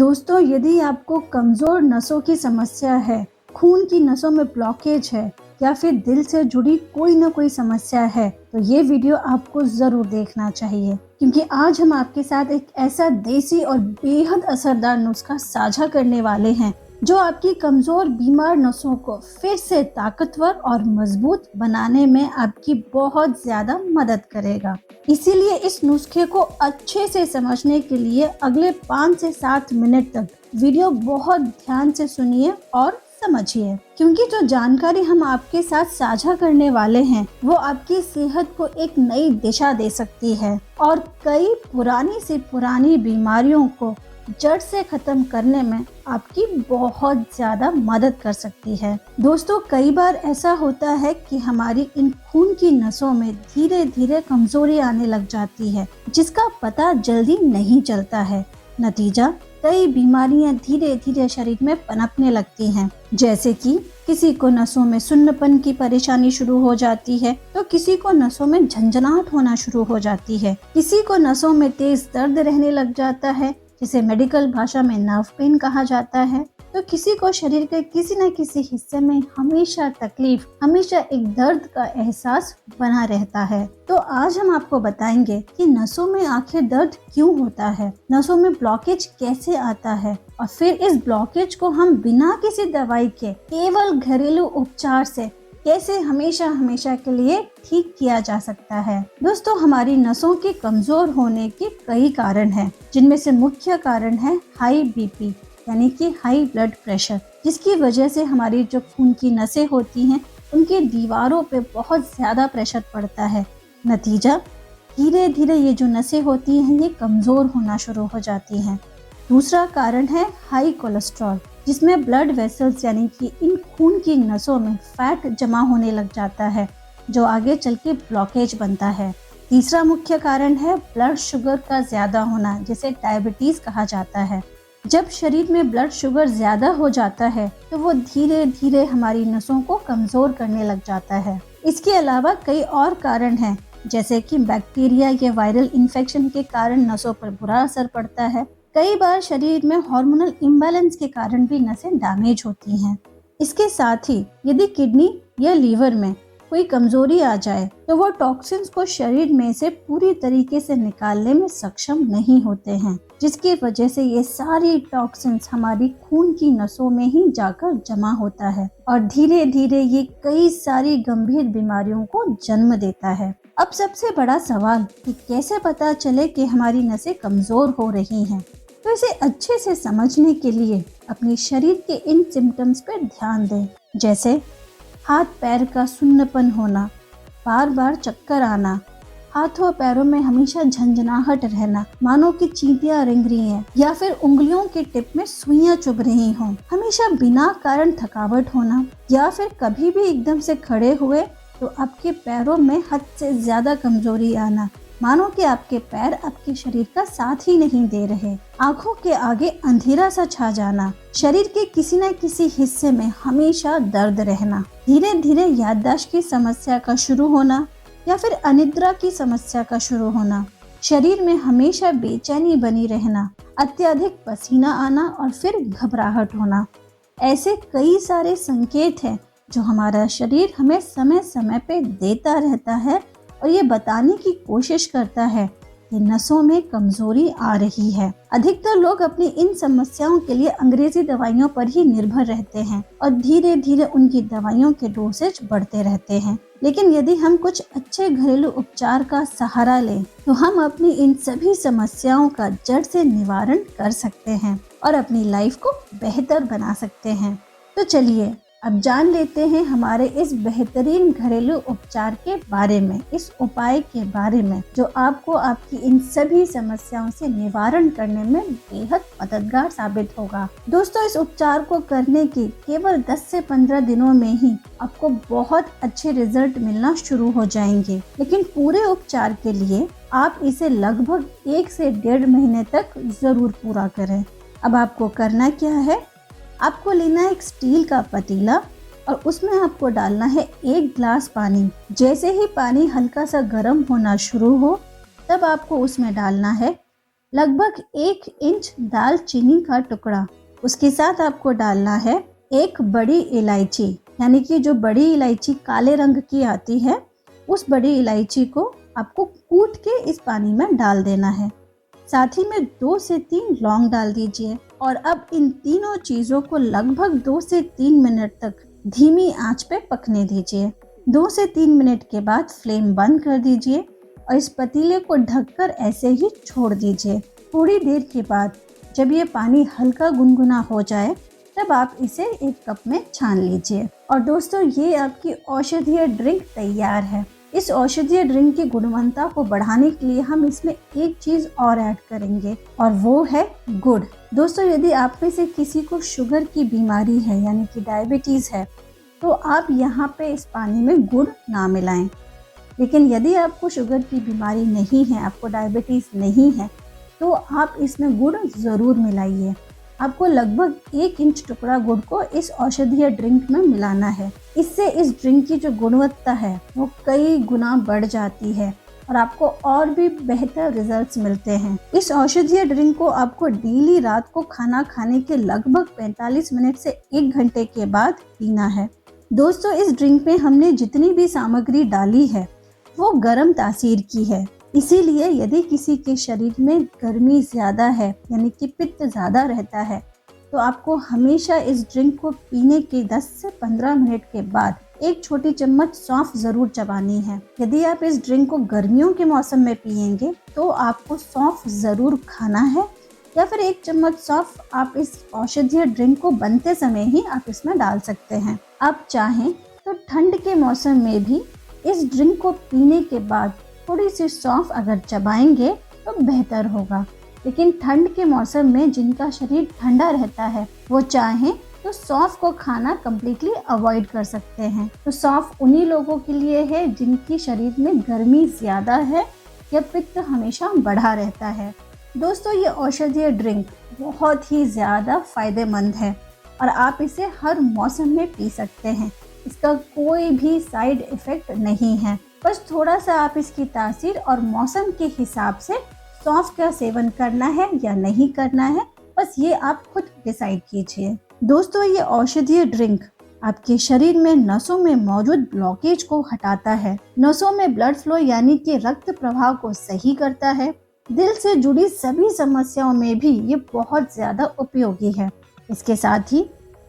दोस्तों, यदि आपको कमज़ोर नसों की समस्या है, खून की नसों में ब्लॉकेज है या फिर दिल से जुड़ी कोई ना कोई समस्या है, तो ये वीडियो आपको ज़रूर देखना चाहिए, क्योंकि आज हम आपके साथ एक ऐसा देसी और बेहद असरदार नुस्खा साझा करने वाले हैं जो आपकी कमज़ोर बीमार नसों को फिर से ताकतवर और मजबूत बनाने में आपकी बहुत ज़्यादा मदद करेगा। इसीलिए इस नुस्खे को अच्छे से समझने के लिए अगले 5 से 7 मिनट तक वीडियो बहुत ध्यान से सुनिए और समझिए, क्योंकि जो जानकारी हम आपके साथ साझा करने वाले हैं वो आपकी सेहत को एक नई दिशा दे सकती है और कई पुरानी से पुरानी बीमारियों को जड़ से खत्म करने में आपकी बहुत ज्यादा मदद कर सकती है। दोस्तों, कई बार ऐसा होता है कि हमारी इन खून की नसों में धीरे धीरे कमजोरी आने लग जाती है, जिसका पता जल्दी नहीं चलता है। नतीजा, कई बीमारियां धीरे धीरे शरीर में पनपने लगती हैं, जैसे कि किसी को नसों में सुन्नपन की परेशानी शुरू हो जाती है, तो किसी को नसों में झंझनाहट होना शुरू हो जाती है, किसी को नसों में तेज दर्द रहने लग जाता है, जिसे मेडिकल भाषा में नर्व पेन कहा जाता है, तो किसी को शरीर के किसी न किसी हिस्से में हमेशा तकलीफ, हमेशा एक दर्द का एहसास बना रहता है। तो आज हम आपको बताएंगे कि नसों में आखिर दर्द क्यों होता है, नसों में ब्लॉकेज कैसे आता है और फिर इस ब्लॉकेज को हम बिना किसी दवाई के केवल घरेलू उपचार से कैसे हमेशा हमेशा के लिए ठीक किया जा सकता है। दोस्तों, हमारी नसों के कमजोर होने के कई कारण हैं, जिनमें से मुख्य कारण है हाई बीपी यानी कि हाई ब्लड प्रेशर, जिसकी वजह से हमारी जो खून की नसें होती हैं उनके दीवारों पे बहुत ज्यादा प्रेशर पड़ता है। नतीजा, धीरे धीरे ये जो नसें होती हैं ये कमजोर होना शुरू हो जाती हैं। दूसरा कारण है हाई कोलेस्ट्रॉल, जिसमें ब्लड वेसल्स यानी कि इन खून की नसों में फैट जमा होने लग जाता है, जो आगे चल के ब्लॉकेज बनता है। तीसरा मुख्य कारण है ब्लड शुगर का ज्यादा होना, जिसे डायबिटीज कहा जाता है। जब शरीर में ब्लड शुगर ज्यादा हो जाता है तो वो धीरे धीरे हमारी नसों को कमजोर करने लग जाता है। इसके अलावा कई और कारण हैं, जैसे कि बैक्टीरिया या वायरल इन्फेक्शन के कारण नसों पर बुरा असर पड़ता है। कई बार शरीर में हार्मोनल इम्बैलेंस के कारण भी नसें डैमेज होती हैं। इसके साथ ही यदि किडनी या लीवर में कोई कमजोरी आ जाए तो वो टॉक्सिन्स को शरीर में से पूरी तरीके से निकालने में सक्षम नहीं होते हैं, जिसकी वजह से ये सारी टॉक्सिन्स हमारी खून की नसों में ही जाकर जमा होता है और धीरे धीरे ये कई सारी गंभीर बीमारियों को जन्म देता है। अब सबसे बड़ा सवाल कि कैसे पता चले कि हमारी नसें कमजोर हो रही हैं। तो इसे अच्छे से समझने के लिए अपने शरीर के इन सिम्टम्स पर ध्यान दें, जैसे हाथ पैर का सुन्नपन होना, बार बार चक्कर आना, हाथों पैरों में हमेशा झंझनाहट रहना, मानो कि चींटियां रेंग रही हैं, या फिर उंगलियों के टिप में सुइयां चुभ रही हों, हमेशा बिना कारण थकावट होना, या फिर कभी भी एकदम से खड़े हुए तो आपके पैरों में हद से ज्यादा कमजोरी आना, मानो कि आपके पैर आपके शरीर का साथ ही नहीं दे रहे, आंखों के आगे अंधेरा सा छा जाना, शरीर के किसी न किसी हिस्से में हमेशा दर्द रहना, धीरे धीरे याददाश्त की समस्या का शुरू होना या फिर अनिद्रा की समस्या का शुरू होना, शरीर में हमेशा बेचैनी बनी रहना, अत्यधिक पसीना आना और फिर घबराहट होना। ऐसे कई सारे संकेत हैं जो हमारा शरीर हमें समय समय पे देता रहता है और ये बताने की कोशिश करता है कि नसों में कमजोरी आ रही है। अधिकतर लोग अपनी इन समस्याओं के लिए अंग्रेजी दवाइयों पर ही निर्भर रहते हैं और धीरे धीरे उनकी दवाइयों के डोसेज बढ़ते रहते हैं। लेकिन यदि हम कुछ अच्छे घरेलू उपचार का सहारा लें तो हम अपनी इन सभी समस्याओं का जड़ से निवारण कर सकते हैं और अपनी लाइफ को बेहतर बना सकते हैं। तो चलिए अब जान लेते हैं हमारे इस बेहतरीन घरेलू उपचार के बारे में, इस उपाय के बारे में जो आपको आपकी इन सभी समस्याओं से निवारण करने में बेहद मददगार साबित होगा। दोस्तों, इस उपचार को करने के केवल 10 से 15 दिनों में ही आपको बहुत अच्छे रिजल्ट मिलना शुरू हो जाएंगे, लेकिन पूरे उपचार के लिए आप इसे लगभग 1 से 1.5 महीने तक जरूर पूरा करें। अब आपको करना क्या है, आपको लेना है एक स्टील का पतीला और उसमें आपको डालना है 1 गिलास पानी। जैसे ही पानी हल्का सा गर्म होना शुरू हो तब आपको उसमें डालना है लगभग 1 इंच दालचीनी का टुकड़ा। उसके साथ आपको डालना है एक बड़ी इलायची, यानी कि जो बड़ी इलायची काले रंग की आती है, उस बड़ी इलायची को आपको कूट के इस पानी में डाल देना है। साथ ही में 2 से 3 लौंग डाल दीजिए और अब इन तीनों चीज़ों को लगभग 2 से 3 मिनट तक धीमी आंच पे पकने दीजिए। 2 से 3 मिनट के बाद फ्लेम बंद कर दीजिए और इस पतीले को ढककर ऐसे ही छोड़ दीजिए। थोड़ी देर के बाद जब ये पानी हल्का गुनगुना हो जाए तब आप इसे एक कप में छान लीजिए। और दोस्तों, ये आपकी औषधीय ड्रिंक तैयार है। इस औषधीय ड्रिंक की गुणवत्ता को बढ़ाने के लिए हम इसमें एक चीज और ऐड करेंगे और वो है गुड़। दोस्तों, यदि आप में से किसी को शुगर की बीमारी है यानी कि डायबिटीज है, तो आप यहाँ पे इस पानी में गुड़ ना मिलाएं। लेकिन यदि आपको शुगर की बीमारी नहीं है, आपको डायबिटीज नहीं है, तो आप इसमें गुड़ ज़रूर मिलाइए। आपको लगभग 1 इंच टुकड़ा गुड़ को इस औषधीय ड्रिंक में मिलाना है। इससे इस ड्रिंक की जो गुणवत्ता है वो कई गुना बढ़ जाती है और आपको और भी बेहतर रिजल्ट्स मिलते हैं। इस औषधीय ड्रिंक को आपको डेली रात को खाना खाने के लगभग 45 मिनट से 1 घंटे के बाद पीना है। दोस्तों, इस ड्रिंक में हमने जितनी भी सामग्री डाली है वो गर्म तासीर की है। इसीलिए यदि किसी के शरीर में गर्मी ज़्यादा है यानी कि पित्त ज़्यादा रहता है, तो आपको हमेशा इस ड्रिंक को पीने के 10 से 15 मिनट के बाद एक छोटी चम्मच सौंफ ज़रूर चबानी है। यदि आप इस ड्रिंक को गर्मियों के मौसम में पिएंगे तो आपको सौंफ ज़रूर खाना है, या फिर 1 चम्मच सौंफ आप इस औषधीय ड्रिंक को बनते समय ही आप इसमें डाल सकते हैं। आप चाहें तो ठंड के मौसम में भी इस ड्रिंक को पीने के बाद थोड़ी सी सौंफ अगर चबाएंगे तो बेहतर होगा। लेकिन ठंड के मौसम में जिनका शरीर ठंडा रहता है, वो चाहें तो सौंफ को खाना कम्प्लीटली अवॉइड कर सकते हैं। तो सौंफ उन्हीं लोगों के लिए है जिनकी शरीर में गर्मी ज़्यादा है या पित्त हमेशा बढ़ा रहता है। दोस्तों, ये औषधीय ड्रिंक बहुत ही ज़्यादा फायदेमंद है और आप इसे हर मौसम में पी सकते हैं। इसका कोई भी साइड इफ़ेक्ट नहीं है। बस थोड़ा सा आप इसकी तासीर और मौसम के हिसाब से सौंफ का सेवन करना है या नहीं करना है, बस ये आप खुद डिसाइड कीजिए। दोस्तों, ये औषधीय ड्रिंक आपके शरीर में नसों में मौजूद ब्लॉकेज को हटाता है, नसों में ब्लड फ्लो यानी कि रक्त प्रवाह को सही करता है। दिल से जुड़ी सभी समस्याओं में भी ये बहुत ज़्यादा उपयोगी है। इसके साथ ही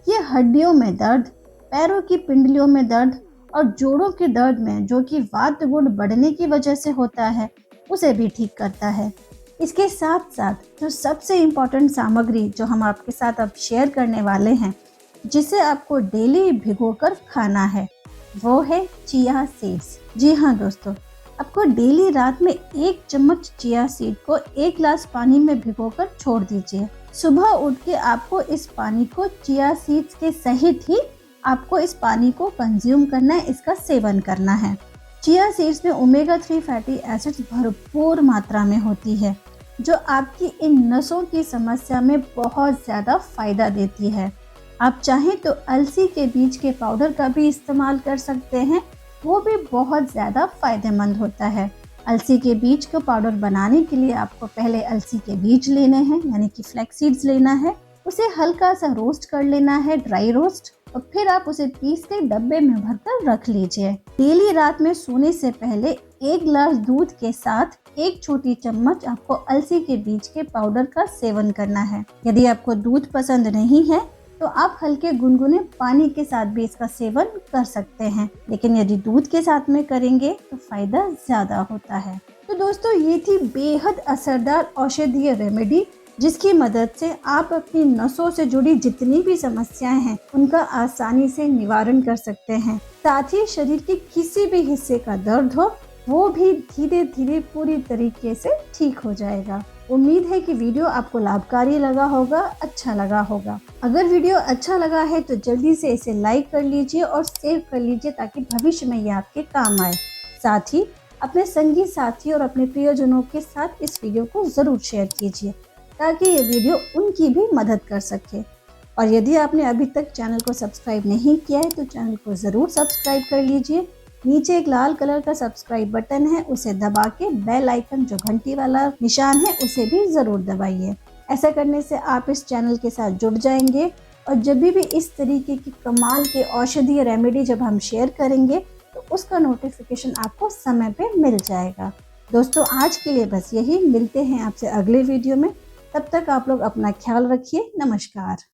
ये हड्डियों में दर्द, पैरों की पिंडलियों में दर्द और जोड़ों के दर्द में, जो कि वात गुण बढ़ने की वजह से होता है, उसे भी ठीक करता है। इसके साथ साथ जो सबसे इम्पोर्टेंट सामग्री जो हम आपके साथ अब शेयर करने वाले हैं, जिसे आपको डेली भिगोकर खाना है, वो है चिया सीड्स। जी हाँ दोस्तों, आपको डेली रात में 1 चम्मच चिया सीड को 1 गिलास पानी में भिगोकर छोड़ दीजिए। सुबह उठ के आपको इस पानी को चिया सीड्स के सहित ही आपको इस पानी को कंज्यूम करना है, इसका सेवन करना है। चिया सीड्स में ओमेगा 3 फैटी एसिड्स भरपूर मात्रा में होती है, जो आपकी इन नसों की समस्या में बहुत ज़्यादा फायदा देती है। आप चाहें तो अलसी के बीज के पाउडर का भी इस्तेमाल कर सकते हैं, वो भी बहुत ज़्यादा फायदेमंद होता है। अलसी के बीज का पाउडर बनाने के लिए आपको पहले अलसी के बीज लेने हैं, यानी कि फ्लैक्स सीड्स लेना है। उसे हल्का सा रोस्ट कर लेना है, ड्राई रोस्ट, और फिर आप उसे पीस के डब्बे में भरकर रख लीजिए। डेली रात में सोने से पहले 1 गिलास दूध के साथ 1 छोटी चम्मच आपको अलसी के बीज के पाउडर का सेवन करना है। यदि आपको दूध पसंद नहीं है तो आप हल्के गुनगुने पानी के साथ भी इसका सेवन कर सकते हैं, लेकिन यदि दूध के साथ में करेंगे तो फायदा ज्यादा होता है। तो दोस्तों, ये थी बेहद असरदार औषधीय रेमेडी, जिसकी मदद से आप अपनी नसों से जुड़ी जितनी भी समस्याएं हैं उनका आसानी से निवारण कर सकते हैं। साथ ही शरीर के किसी भी हिस्से का दर्द हो वो भी धीरे धीरे पूरी तरीके से ठीक हो जाएगा। उम्मीद है कि वीडियो आपको लाभकारी लगा होगा, अच्छा लगा होगा। अगर वीडियो अच्छा लगा है तो जल्दी से इसे लाइक कर लीजिए और सेव कर लीजिए, ताकि भविष्य में ये आपके काम आए। साथ ही अपने संगी साथी और अपने प्रियजनों के साथ इस वीडियो को जरूर शेयर कीजिए, ताकि ये वीडियो उनकी भी मदद कर सके। और यदि आपने अभी तक चैनल को सब्सक्राइब नहीं किया है तो चैनल को ज़रूर सब्सक्राइब कर लीजिए नीचे एक लाल कलर का सब्सक्राइब बटन है, उसे दबा के बेल आइकन जो घंटी वाला निशान है उसे भी ज़रूर दबाइए। ऐसा करने से आप इस चैनल के साथ जुड़ जाएंगे और जब भी इस तरीके की कमाल के औषधीय रेमेडी जब हम शेयर करेंगे तो उसका नोटिफिकेशन आपको समय पे मिल जाएगा। दोस्तों आज के लिए बस यही, मिलते हैं आपसे अगले वीडियो में। तब तक आप लोग अपना ख्याल रखिए। नमस्कार।